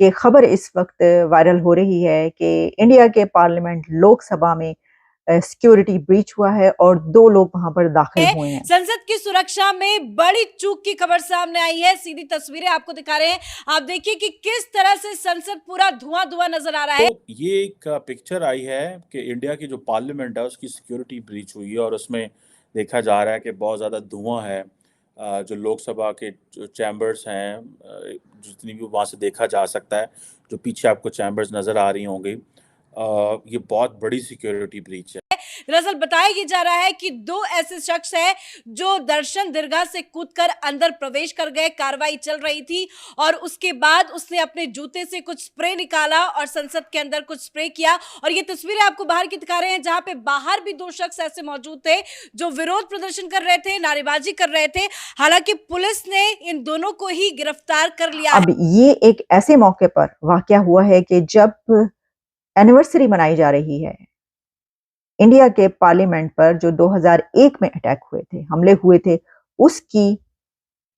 کہ خبر اس وقت وائرل ہو رہی ہے کہ انڈیا کے پارلیمنٹ لوک سبھا میں سیکیورٹی بریچ ہوا ہے اور 2 لوگ وہاں پر داخل ہوئے ہیں۔ संसद की सुरक्षा में बड़ी चूक की खबर सामने आई है। सीधी तस्वीरें आपको दिखा रहे हैं। आप देखिए कि किस तरह से संसद पूरा धुआं-धुआं नजर आ रहा है। तो ये एक पिक्चर आई है कि इंडिया की जो पार्लियामेंट है उसकी सिक्योरिटी ब्रीच हुई है और उसमें देखा जा रहा है कि बहुत ज़्यादा धुआं है। जो लोकसभा के जो चैम्बर्स हैं, जितनी भी वहाँ से देखा जा सकता है, जो पीछे आपको चैम्बर्स नज़र आ रही होंगी, ये बहुत बड़ी सिक्योरिटी ब्रीच है। दरअसल बताया ये जा रहा है कि 2 ऐसे शख्स हैं जो दर्शन दीर्घा से कूदकर अंदर प्रवेश कर गए। कार्रवाई चल रही थी और उसके बाद उसने अपने जूते से कुछ स्प्रे निकाला और संसद के अंदर कुछ स्प्रे किया। और ये तस्वीरें आपको बाहर की दिखा रहे हैं जहां पे बाहर भी 2 शख्स ऐसे मौजूद थे जो विरोध प्रदर्शन कर रहे थे, नारेबाजी कर रहे थे। हालांकि पुलिस ने इन दोनों को ही गिरफ्तार कर लिया। अब ये एक ऐसे मौके पर वाकया हुआ है कि जब एनिवर्सरी मनाई जा रही है इंडिया के पार्लियामेंट पर, जो 2001 में अटैक हुए थे, हमले हुए थे, उसकी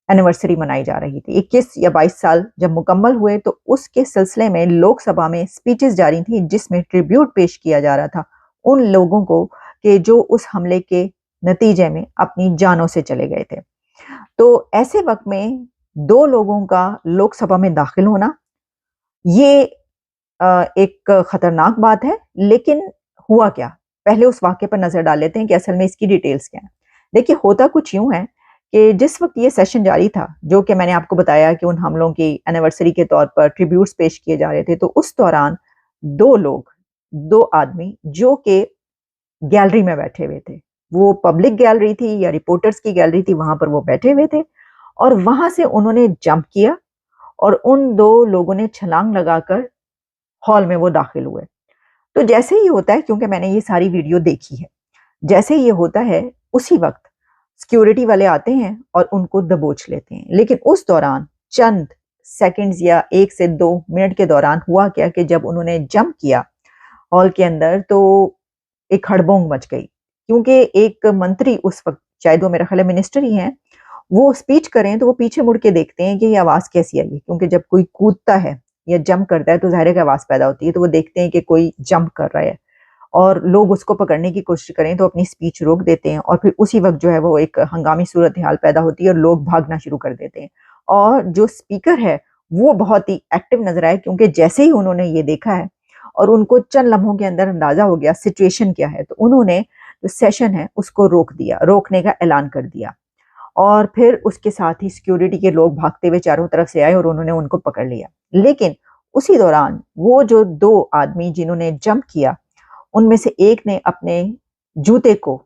एनिवर्सरी मनाई जा रही थी। 21 या 22 साल जब मुकम्मल हुए तो उसके सिलसिले में लोकसभा में स्पीचेस जारी थी जिसमें ट्रिब्यूट पेश किया जा रहा था उन लोगों को कि जो उस हमले के नतीजे में अपनी जानों से चले गए थे। तो ऐसे वक्त में 2 लोगों का लोकसभा में दाखिल होना ये एक खतरनाक बात है। लेकिन हुआ क्या, पहले उस वाक़े पर नजर डाल लेते हैं कि असल में इसकी डिटेल्स क्या हैं। देखिए, होता कुछ यूं है कि जिस वक्त ये सेशन जारी था, जो कि मैंने आपको बताया कि उन हमलों की एनिवर्सरी के तौर पर ट्रिब्यूट्स पेश किए जा रहे थे, तो उस दौरान 2 लोग, 2 आदमी जो कि गैलरी में बैठे हुए थे, वो पब्लिक गैलरी थी या रिपोर्टर्स की गैलरी थी, वहां पर वो बैठे हुए थे और वहां से उन्होंने जंप किया और उन 2 लोगों ने छलांग लगाकर हॉल में वो दाखिल हुए। तो जैसे ही होता है, क्योंकि मैंने ये सारी वीडियो देखी है, जैसे ये होता है उसी वक्त सिक्योरिटी वाले आते हैं और उनको दबोच लेते हैं। लेकिन उस दौरान चंद सेकंड्स या 1 से 2 मिनट के दौरान हुआ क्या कि जब उन्होंने जंप किया हॉल के अंदर तो एक हड़बोंग मच गई, क्योंकि एक मंत्री उस वक्त, शायद वो मेरा ख्याल है मिनिस्टर ही हैं, वो स्पीच करें तो वो पीछे मुड़ के देखते हैं कि ये आवाज़ कैसी आई है, क्योंकि जब कोई कूदता है या जंप करता है तो ज़ाहिर है कि आवाज़ पैदा होती है, तो वो देखते हैं कि कोई जंप कर रहा है और लोग उसको पकड़ने की कोशिश करें तो अपनी स्पीच रोक देते हैं और फिर उसी वक्त जो है वो एक हंगामी सूरत हाल पैदा होती है और लोग भागना शुरू कर देते हैं। और जो स्पीकर है वो बहुत ही एक्टिव नजर आए, क्योंकि जैसे ही उन्होंने ये देखा है और उनको चंद लम्हों के अंदर अंदाजा हो गया सिचुएशन क्या है, तो उन्होंने जो सेशन है उसको रोक दिया, रोकने का ऐलान कर दिया और फिर उसके साथ ही सिक्योरिटी के लोग भागते हुए चारों तरफ से आए और उन्होंने उनको पकड़ लिया। लेकिन उसी दौरान वो जो 2 आदमी जिन्होंने जंप किया, उनमें से एक ने अपने जूते को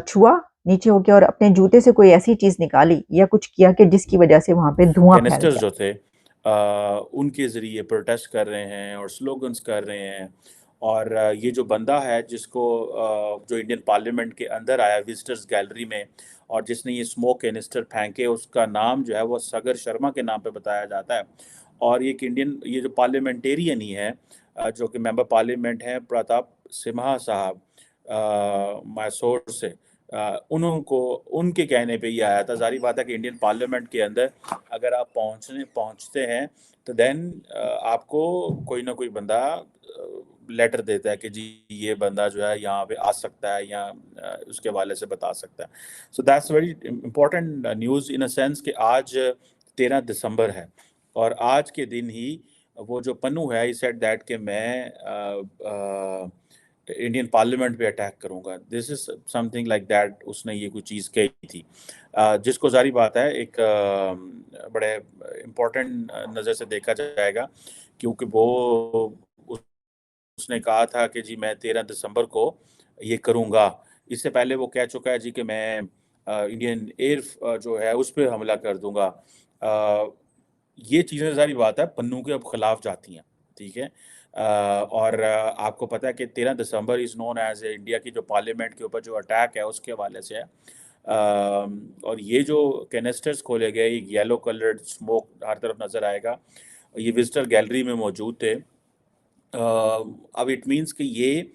छुआ नीचे होके और अपने जूते से कोई ऐसी चीज निकाली या कुछ किया कि जिसकी वजह से वहां पे धुआं फैल कैनिस्टर्स गया। जो थे उनके ज़रिए प्रोटेस्ट कर रहे हैं और स्लोगन्स कर रहे हैं और ये जो बंदा है जिसको जो इंडियन पार्लियामेंट के अंदर आया विजिटर्स गैलरी में और जिसने ये स्मोक कैनिस्टर फेंके, उसका नाम जो है वो सगर शर्मा के नाम पे बताया जाता है। और ये एक इंडियन, ये जो पार्लियामेंटेरियन ही है, जो कि मेंबर पार्लियामेंट हैं, प्रताप सिम्हा साहब, मैसूर से, उनको उनके कहने पे ये आया था। ज़ाहिर बात है कि इंडियन पार्लियामेंट के अंदर अगर आप पहुंचते हैं तो देन आपको कोई ना कोई बंदा लेटर देता है कि जी ये बंदा जो है यहाँ पे आ सकता है या उसके हवाले से बता सकता है। So that's very important news in a sense कि आज 13 दिसंबर है और आज के दिन ही वो जो पन्नू है, ही सेड दैट कि मैं इंडियन पार्लियामेंट पे अटैक करूंगा। This is something like that, उसने ये कुछ चीज़ कही थी, जिसको जारी बात है एक बड़े इम्पोर्टेंट नज़र से देखा जाएगा, क्योंकि वो उसने कहा था कि जी मैं 13 दिसंबर को ये करूंगा। इससे पहले वो कह चुका है जी कि मैं इंडियन एयर जो है उस पर हमला कर दूंगा। ये चीज़ें सारी बात है पन्नू के अब खिलाफ जाती हैं, ठीक है। और आपको पता है कि 13 दिसंबर इज़ नोन एज इंडिया की जो पार्लियामेंट के ऊपर जो अटैक है उसके हवाले से है। और ये जो कैनिस्टर्स खोले गए, येलो कलर्ड स्मोक हर तरफ नज़र आएगा, ये विजिटर गैलरी में मौजूद थे। अब इट मीन्स कि ये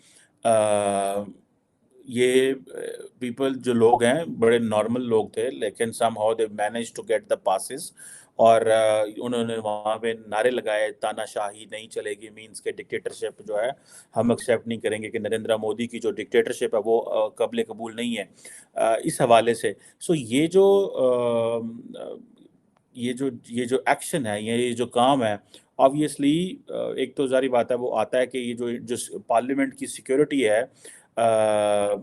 पीपल जो लोग हैं बड़े नॉर्मल लोग थे, लेकिन somehow they manage to get the passes اور انہوں نے وہاں پہ نعرے لگائے تانا شاہی نہیں چلے گی، مینس کہ ڈکٹیٹرشپ جو ہے ہم ایکسیپٹ نہیں کریں گے، کہ نریندر مودی کی جو ڈکٹیٹرشپ ہے وہ قابل قبول نہیں ہے اس حوالے سے. سو یہ جو ایکشن ہے، یہ جو کام ہے، آبویسلی ایک تو ظاہری بات ہے وہ آتا ہے کہ یہ جو پارلیمنٹ کی سیکیورٹی ہے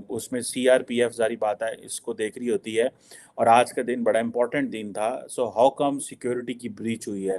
اس میں سی آر پی ایف ظاہری بات ہے اس کو دیکھ رہی ہوتی ہے، اور آج کا دن بڑا امپورٹنٹ دن تھا. سو ہاؤ کم سیکیورٹی کی بریچ ہوئی ہے.